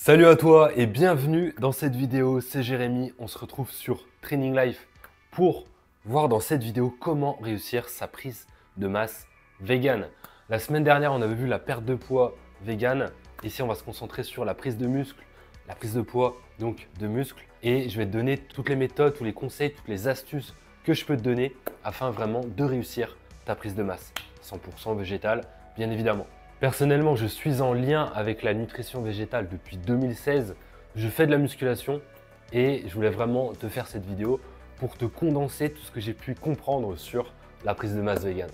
Salut à toi et bienvenue dans cette vidéo, c'est Jérémy, on se retrouve sur Training Life pour voir dans cette vidéo comment réussir sa prise de masse vegan. La semaine dernière on avait vu la perte de poids vegan, ici on va se concentrer sur la prise de muscle, la prise de poids donc de muscle et je vais te donner toutes les méthodes, tous les conseils, toutes les astuces que je peux te donner afin vraiment de réussir ta prise de masse, 100% végétale bien évidemment. Personnellement, je suis en lien avec la nutrition végétale depuis 2016. Je fais de la musculation et je voulais vraiment te faire cette vidéo pour te condenser tout ce que j'ai pu comprendre sur la prise de masse végane.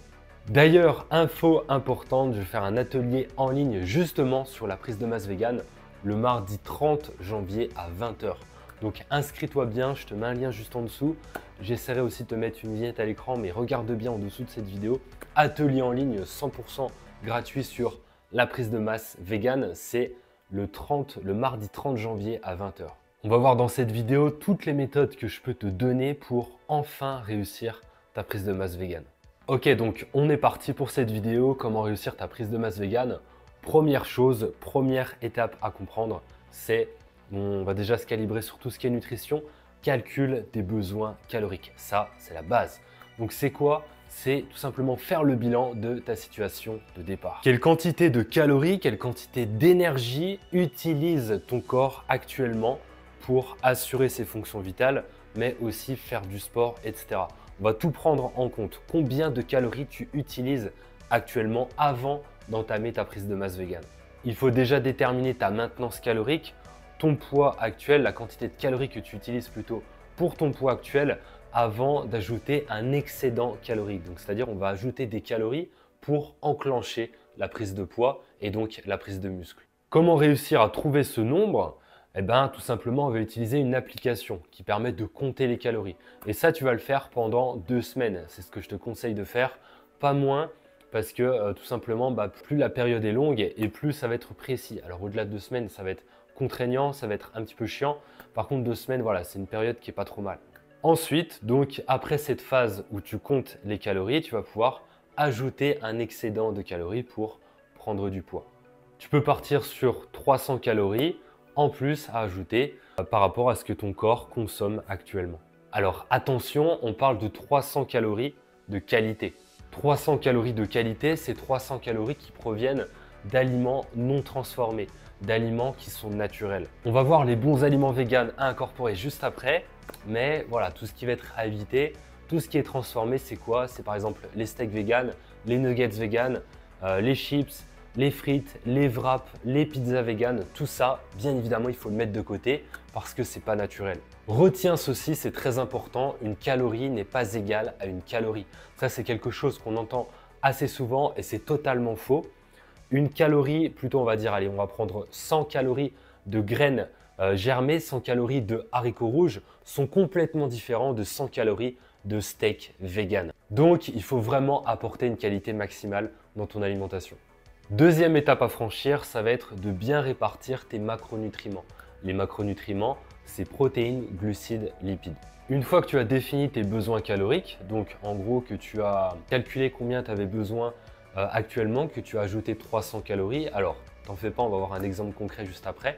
D'ailleurs, info importante, je vais faire un atelier en ligne justement sur la prise de masse végane le mardi 30 janvier à 20 h. Donc inscris-toi bien, je te mets un lien juste en dessous. J'essaierai aussi de te mettre une vignette à l'écran, mais regarde bien en dessous de cette vidéo. Atelier en ligne 100% gratuit sur la prise de masse végane, c'est le mardi 30 janvier à 20 h. On va voir dans cette vidéo toutes les méthodes que je peux te donner pour enfin réussir ta prise de masse végane. Ok, donc on est parti pour cette vidéo, comment réussir ta prise de masse végane. Première chose, première étape à comprendre, c'est on va déjà se calibrer sur tout ce qui est nutrition, calcul des besoins caloriques. Ça, c'est la base. Donc c'est quoi? C'est tout simplement faire le bilan de ta situation de départ. Quelle quantité de calories, quelle quantité d'énergie utilise ton corps actuellement pour assurer ses fonctions vitales, mais aussi faire du sport, etc. On va tout prendre en compte. Combien de calories tu utilises actuellement avant d'entamer ta prise de masse végane. Il faut déjà déterminer ta maintenance calorique, ton poids actuel, la quantité de calories que tu utilises plutôt pour ton poids actuel avant d'ajouter un excédent calorique. Donc, c'est-à-dire on va ajouter des calories pour enclencher la prise de poids et donc la prise de muscle. Comment réussir à trouver ce nombre? Eh bien, tout simplement, on va utiliser une application qui permet de compter les calories. Et ça, tu vas le faire pendant 2 semaines. C'est ce que je te conseille de faire, pas moins, parce que tout simplement, plus la période est longue et plus ça va être précis. Alors, au-delà de 2 semaines, ça va être contraignant, ça va être un petit peu chiant. Par contre, 2 semaines, voilà, c'est une période qui n'est pas trop mal. Ensuite, donc après cette phase où tu comptes les calories, tu vas pouvoir ajouter un excédent de calories pour prendre du poids. Tu peux partir sur 300 calories en plus à ajouter par rapport à ce que ton corps consomme actuellement. Alors attention, on parle de 300 calories de qualité. 300 calories de qualité, c'est 300 calories qui proviennent d'aliments non transformés, d'aliments qui sont naturels. On va voir les bons aliments véganes à incorporer juste après, mais voilà, tout ce qui va être à éviter, tout ce qui est transformé, c'est quoi? C'est par exemple les steaks véganes, les nuggets véganes, les chips, les frites, les wraps, les pizzas véganes, tout ça, bien évidemment, il faut le mettre de côté parce que c'est pas naturel. Retiens ceci, c'est très important, une calorie n'est pas égale à une calorie. Ça, c'est quelque chose qu'on entend assez souvent et c'est totalement faux. Une calorie, plutôt on va dire, allez, on va prendre 100 calories de graines germées, 100 calories de haricots rouges sont complètement différents de 100 calories de steak vegan. Donc, il faut vraiment apporter une qualité maximale dans ton alimentation. Deuxième étape à franchir, ça va être de bien répartir tes macronutriments. Les macronutriments, c'est protéines, glucides, lipides. Une fois que tu as défini tes besoins caloriques, donc en gros que tu as calculé combien tu avais besoin actuellement, que tu as ajouté 300 calories, alors t'en fais pas, on va voir un exemple concret juste après.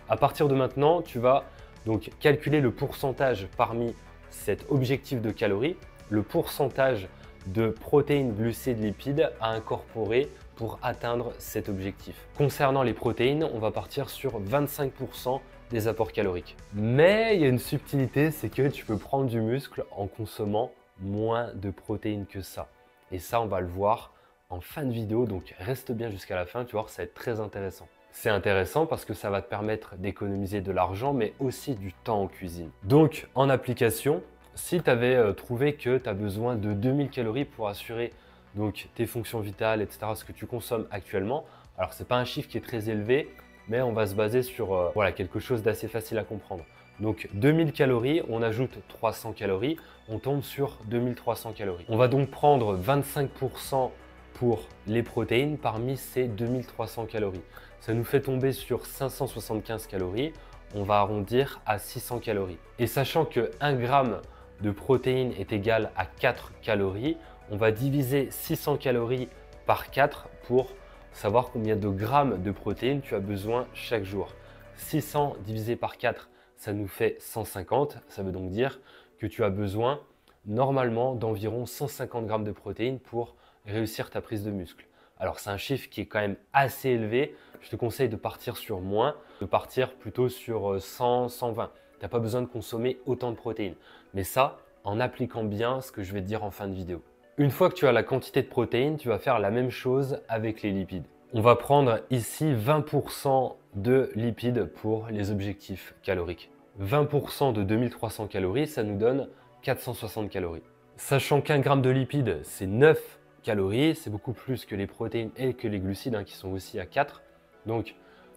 À partir de maintenant, tu vas donc calculer le pourcentage parmi cet objectif de calories, le pourcentage de protéines, glucides, lipides à incorporer pour atteindre cet objectif. Concernant les protéines, on va partir sur 25% des apports caloriques. Mais il y a une subtilité, c'est que tu peux prendre du muscle en consommant moins de protéines que ça. Et ça, on va le voir en fin de vidéo, donc reste bien jusqu'à la fin, tu vas voir, ça va être très intéressant. C'est intéressant parce que ça va te permettre d'économiser de l'argent, mais aussi du temps en cuisine. Donc, en application, si tu avais trouvé que tu as besoin de 2000 calories pour assurer donc, tes fonctions vitales, etc., ce que tu consommes actuellement, alors ce n'est pas un chiffre qui est très élevé, mais on va se baser sur voilà, quelque chose d'assez facile à comprendre. Donc 2000 calories, on ajoute 300 calories, on tombe sur 2300 calories. On va donc prendre 25% pour les protéines parmi ces 2300 calories. Ça nous fait tomber sur 575 calories, on va arrondir à 600 calories. Et sachant que 1 gramme de protéines est égal à 4 calories, on va diviser 600 calories par 4 pour savoir combien de grammes de protéines tu as besoin chaque jour. 600 divisé par 4, ça nous fait 150. Ça veut donc dire que tu as besoin normalement d'environ 150 grammes de protéines pour réussir ta prise de muscle. Alors c'est un chiffre qui est quand même assez élevé. Je te conseille de partir sur moins, de partir plutôt sur 100, 120. Tu n'as pas besoin de consommer autant de protéines. Mais ça, en appliquant bien ce que je vais te dire en fin de vidéo. Une fois que tu as la quantité de protéines, tu vas faire la même chose avec les lipides. On va prendre ici 20% de lipides pour les objectifs caloriques. 20% de 2300 calories, ça nous donne 460 calories. Sachant qu'un gramme de lipides, c'est 9 calories, c'est beaucoup plus que les protéines et que les glucides qui sont aussi à 4. Donc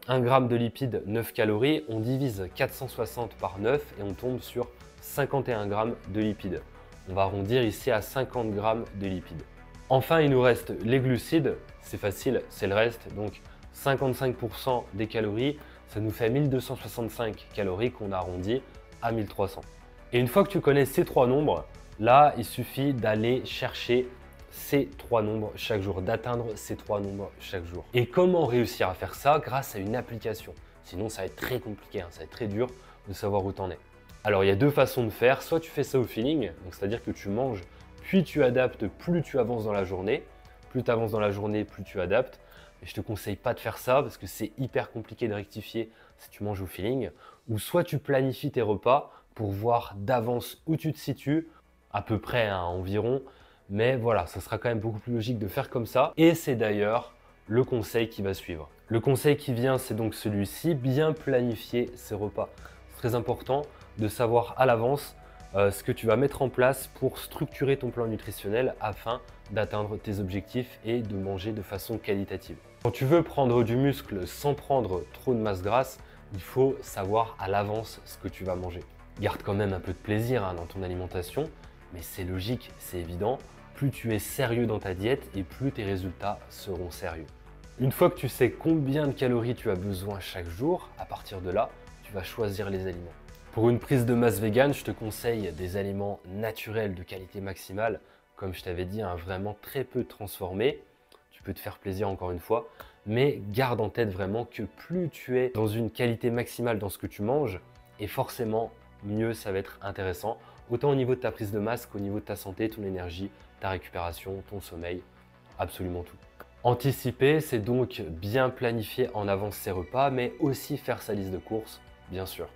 1 gramme de lipides, 9 calories, on divise 460 par 9 et on tombe sur 51 grammes de lipides. On va arrondir ici à 50 grammes de lipides. Enfin, il nous reste les glucides, c'est facile, c'est le reste, donc 55% des calories, ça nous fait 1265 calories qu'on arrondit à 1300. Et une fois que tu connais ces trois nombres, là, il suffit d'aller chercher ces trois nombres chaque jour, d'atteindre ces trois nombres chaque jour. Et comment réussir à faire ça? Grâce à une application. Sinon, ça va être très compliqué, ça va être très dur de savoir où t'en es. Alors, il y a deux façons de faire. Soit tu fais ça au feeling, c'est-à-dire que tu manges, puis tu adaptes plus tu avances dans la journée. Plus tu avances dans la journée, plus tu adaptes. Et je ne te conseille pas de faire ça parce que c'est hyper compliqué de rectifier si tu manges au feeling. Ou soit tu planifies tes repas pour voir d'avance où tu te situes, à peu près environ. Mais voilà, ça sera quand même beaucoup plus logique de faire comme ça. Et c'est d'ailleurs le conseil qui va suivre. Le conseil qui vient, c'est donc celui-ci, bien planifier ses repas. C'est très important de savoir à l'avance ce que tu vas mettre en place pour structurer ton plan nutritionnel afin d'atteindre tes objectifs et de manger de façon qualitative. Quand tu veux prendre du muscle sans prendre trop de masse grasse, il faut savoir à l'avance ce que tu vas manger. Garde quand même un peu de plaisir dans ton alimentation, mais c'est logique, c'est évident. Plus tu es sérieux dans ta diète et plus tes résultats seront sérieux. Une fois que tu sais combien de calories tu as besoin chaque jour, à partir de là, tu vas choisir les aliments. Pour une prise de masse végane, je te conseille des aliments naturels de qualité maximale, comme je t'avais dit, vraiment très peu transformés. Tu peux te faire plaisir encore une fois, mais garde en tête vraiment que plus tu es dans une qualité maximale dans ce que tu manges, et forcément mieux ça va être intéressant, autant au niveau de ta prise de masse qu'au niveau de ta santé, ton énergie, ta récupération, ton sommeil, absolument tout. Anticiper, c'est donc bien planifier en avance ses repas, mais aussi faire sa liste de courses, bien sûr.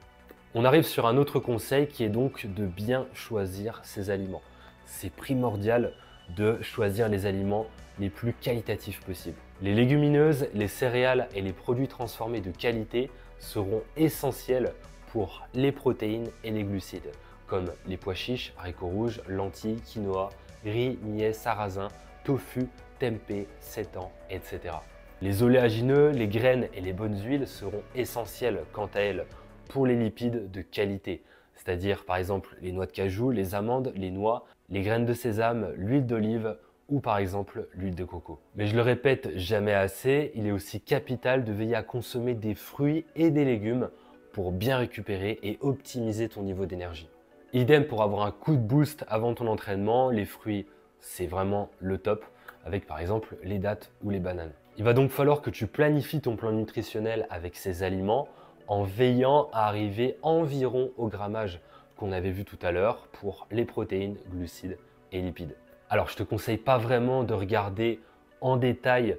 On arrive sur un autre conseil qui est donc de bien choisir ses aliments. C'est primordial de choisir les aliments les plus qualitatifs possibles. Les légumineuses, les céréales et les produits transformés de qualité seront essentiels pour les protéines et les glucides, comme les pois chiches, haricots rouges, lentilles, quinoa, riz, millet, sarrasin, tofu, tempeh, seitan, etc. Les oléagineux, les graines et les bonnes huiles seront essentielles quant à elles pour les lipides de qualité, c'est-à-dire par exemple les noix de cajou, les amandes, les noix, les graines de sésame, l'huile d'olive ou par exemple l'huile de coco. Mais je le répète jamais assez, il est aussi capital de veiller à consommer des fruits et des légumes pour bien récupérer et optimiser ton niveau d'énergie. Idem pour avoir un coup de boost avant ton entraînement, les fruits c'est vraiment le top, avec par exemple les dattes ou les bananes. Il va donc falloir que tu planifies ton plan nutritionnel avec ces aliments en veillant à arriver environ au grammage qu'on avait vu tout à l'heure pour les protéines, glucides et lipides. Alors je ne te conseille pas vraiment de regarder en détail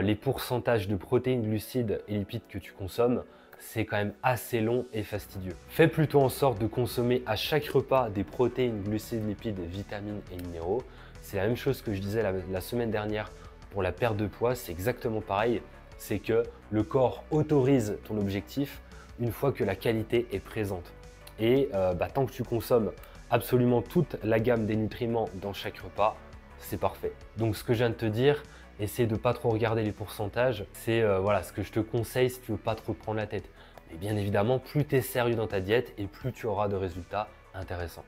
les pourcentages de protéines, glucides et lipides que tu consommes. C'est quand même assez long et fastidieux. Fais plutôt en sorte de consommer à chaque repas des protéines, glucides, lipides, vitamines et minéraux. C'est la même chose que je disais la semaine dernière pour la perte de poids, c'est exactement pareil. C'est que le corps autorise ton objectif une fois que la qualité est présente. Et tant que tu consommes absolument toute la gamme des nutriments dans chaque repas, c'est parfait. Donc ce que je viens de te dire, essaie de ne pas trop regarder les pourcentages. C'est ce que je te conseille si tu ne veux pas trop te prendre la tête. Mais bien évidemment, plus tu es sérieux dans ta diète et plus tu auras de résultats intéressants.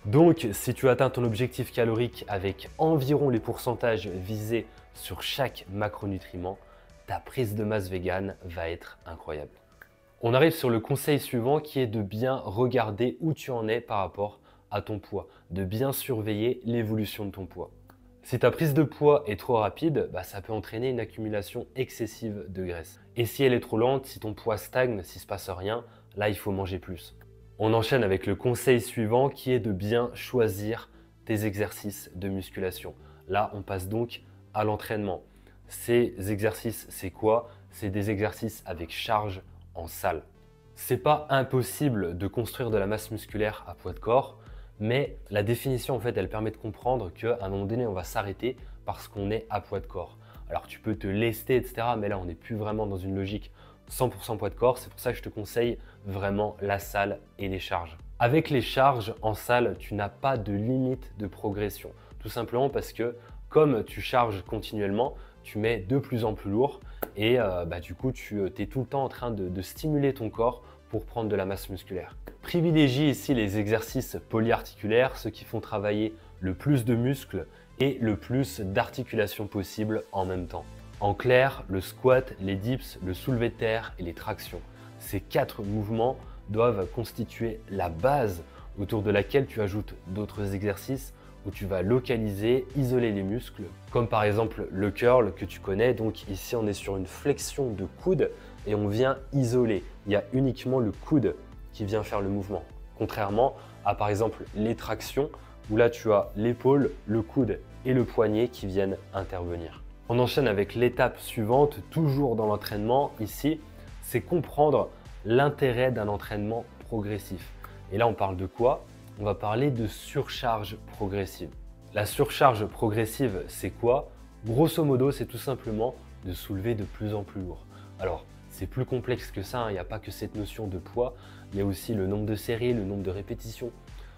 Donc si tu atteins ton objectif calorique avec environ les pourcentages visés sur chaque macronutriment, ta prise de masse végane va être incroyable. On arrive sur le conseil suivant qui est de bien regarder où tu en es par rapport à ton poids, de bien surveiller l'évolution de ton poids. Si ta prise de poids est trop rapide, ça peut entraîner une accumulation excessive de graisse. Et si elle est trop lente, si ton poids stagne, s'il ne se passe rien, là, il faut manger plus. On enchaîne avec le conseil suivant qui est de bien choisir tes exercices de musculation. Là, on passe donc à l'entraînement. Ces exercices, c'est quoi? C'est des exercices avec charge en salle. C'est pas impossible de construire de la masse musculaire à poids de corps, mais la définition, en fait, elle permet de comprendre qu'à un moment donné, on va s'arrêter parce qu'on est à poids de corps. Alors, tu peux te lester, etc., mais là, on n'est plus vraiment dans une logique 100% poids de corps. C'est pour ça que je te conseille vraiment la salle et les charges. Avec les charges en salle, tu n'as pas de limite de progression. Tout simplement parce que comme tu charges continuellement, tu mets de plus en plus lourd et du coup, tu es tout le temps en train de stimuler ton corps pour prendre de la masse musculaire. Privilégie ici les exercices polyarticulaires, ceux qui font travailler le plus de muscles et le plus d'articulations possible en même temps. En clair, le squat, les dips, le soulevé de terre et les tractions. Ces 4 mouvements doivent constituer la base autour de laquelle tu ajoutes d'autres exercices où tu vas localiser, isoler les muscles, comme par exemple le curl que tu connais. Donc ici, on est sur une flexion de coude et on vient isoler. Il y a uniquement le coude qui vient faire le mouvement. Contrairement à par exemple les tractions où là tu as l'épaule, le coude et le poignet qui viennent intervenir. On enchaîne avec l'étape suivante, toujours dans l'entraînement. Ici, c'est comprendre l'intérêt d'un entraînement progressif. Et là, on parle de quoi? On va parler de surcharge progressive. La surcharge progressive, c'est quoi? Grosso modo, c'est tout simplement de soulever de plus en plus lourd. Alors, c'est plus complexe que ça, hein. Il n'y a pas que cette notion de poids, il y a aussi le nombre de séries, le nombre de répétitions,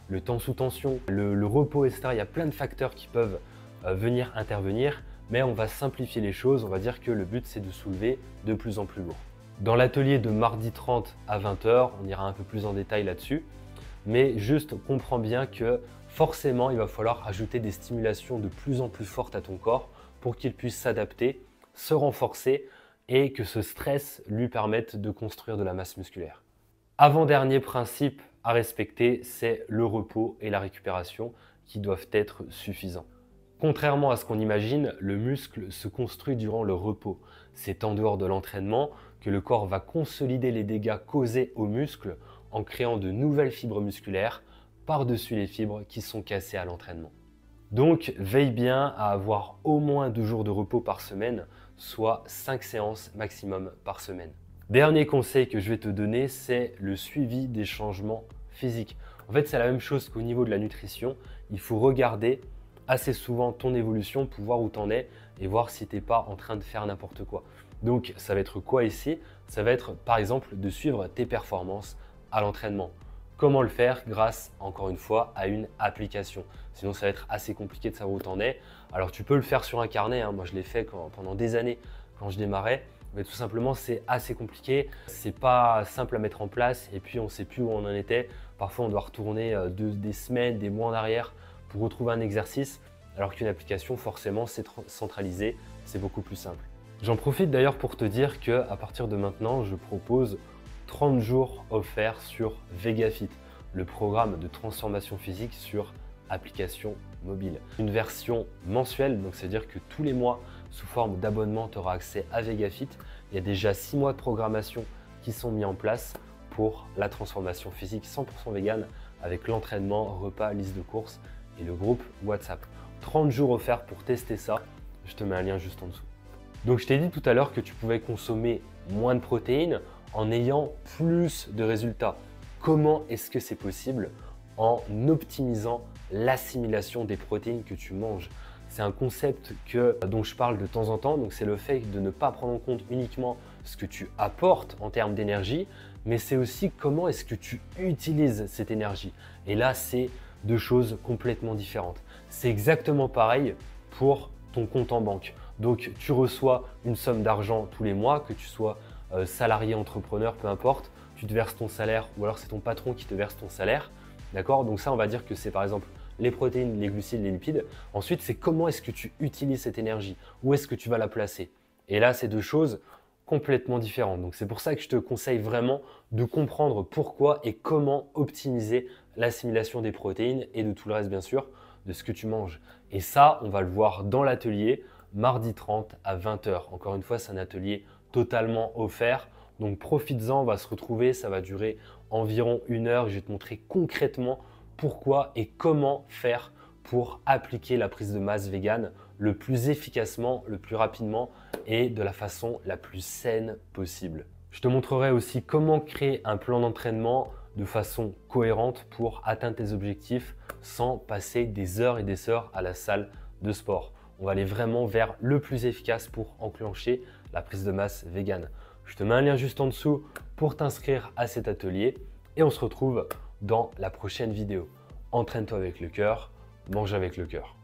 le temps sous tension, le repos, etc. Il y a plein de facteurs qui peuvent venir intervenir, mais on va simplifier les choses. On va dire que le but, c'est de soulever de plus en plus lourd. Dans l'atelier de mardi 30 à 20 h, on ira un peu plus en détail là-dessus, mais juste comprends bien que forcément, il va falloir ajouter des stimulations de plus en plus fortes à ton corps pour qu'il puisse s'adapter, se renforcer et que ce stress lui permette de construire de la masse musculaire. Avant-dernier principe à respecter, c'est le repos et la récupération qui doivent être suffisants. Contrairement à ce qu'on imagine, le muscle se construit durant le repos. C'est en dehors de l'entraînement que le corps va consolider les dégâts causés aux muscles en créant de nouvelles fibres musculaires par-dessus les fibres qui sont cassées à l'entraînement. Donc, veille bien à avoir au moins 2 jours de repos par semaine, soit 5 séances maximum par semaine. Dernier conseil que je vais te donner, c'est le suivi des changements physiques. En fait, c'est la même chose qu'au niveau de la nutrition. Il faut regarder assez souvent ton évolution pour voir où tu en es et voir si tu n'es pas en train de faire n'importe quoi. Donc, ça va être quoi ici? Ça va être par exemple de suivre tes performances à l'entraînement. Comment le faire? Grâce, encore une fois, à une application. Sinon, ça va être assez compliqué de savoir où tu en es. Alors, tu peux le faire sur un carnet, hein. Moi, je l'ai fait pendant des années quand je démarrais. Mais tout simplement, c'est assez compliqué. C'est pas simple à mettre en place et puis on ne sait plus où on en était. Parfois, on doit retourner des semaines, des mois en arrière pour retrouver un exercice. Alors qu'une application, forcément, c'est centralisé, c'est beaucoup plus simple. J'en profite d'ailleurs pour te dire qu'à partir de maintenant, je propose 30 jours offerts sur VegaFit, le programme de transformation physique sur application mobile. Une version mensuelle, donc c'est-à-dire que tous les mois, sous forme d'abonnement, tu auras accès à VegaFit. Il y a déjà 6 mois de programmation qui sont mis en place pour la transformation physique 100% vegan avec l'entraînement, repas, liste de courses et le groupe WhatsApp. 30 jours offerts pour tester ça, je te mets un lien juste en dessous. Donc je t'ai dit tout à l'heure que tu pouvais consommer moins de protéines en ayant plus de résultats. Comment est-ce que c'est possible? En optimisant l'assimilation des protéines que tu manges. C'est un concept dont je parle de temps en temps, donc c'est le fait de ne pas prendre en compte uniquement ce que tu apportes en termes d'énergie, mais c'est aussi comment est-ce que tu utilises cette énergie. Et là, c'est 2 choses complètement différentes. C'est exactement pareil pour ton compte en banque. Donc, tu reçois une somme d'argent tous les mois, que tu sois salarié, entrepreneur, peu importe, tu te verses ton salaire ou alors c'est ton patron qui te verse ton salaire. D'accord? Donc ça, on va dire que c'est par exemple les protéines, les glucides, les lipides. Ensuite, c'est comment est-ce que tu utilises cette énergie? Où est-ce que tu vas la placer? Et là, c'est 2 choses complètement différentes. Donc c'est pour ça que je te conseille vraiment de comprendre pourquoi et comment optimiser l'assimilation des protéines et de tout le reste, bien sûr, de ce que tu manges. Et ça, on va le voir dans l'atelier mardi 30 à 20 h. Encore une fois, c'est un atelier totalement offert. Donc profites-en, on va se retrouver, ça va durer environ 1 heure. Je vais te montrer concrètement pourquoi et comment faire pour appliquer la prise de masse vegan le plus efficacement, le plus rapidement et de la façon la plus saine possible. Je te montrerai aussi comment créer un plan d'entraînement de façon cohérente pour atteindre tes objectifs sans passer des heures et des heures à la salle de sport. On va aller vraiment vers le plus efficace pour enclencher la prise de masse vegan. Je te mets un lien juste en dessous pour t'inscrire à cet atelier et on se retrouve dans la prochaine vidéo. Entraîne-toi avec le cœur, mange avec le cœur.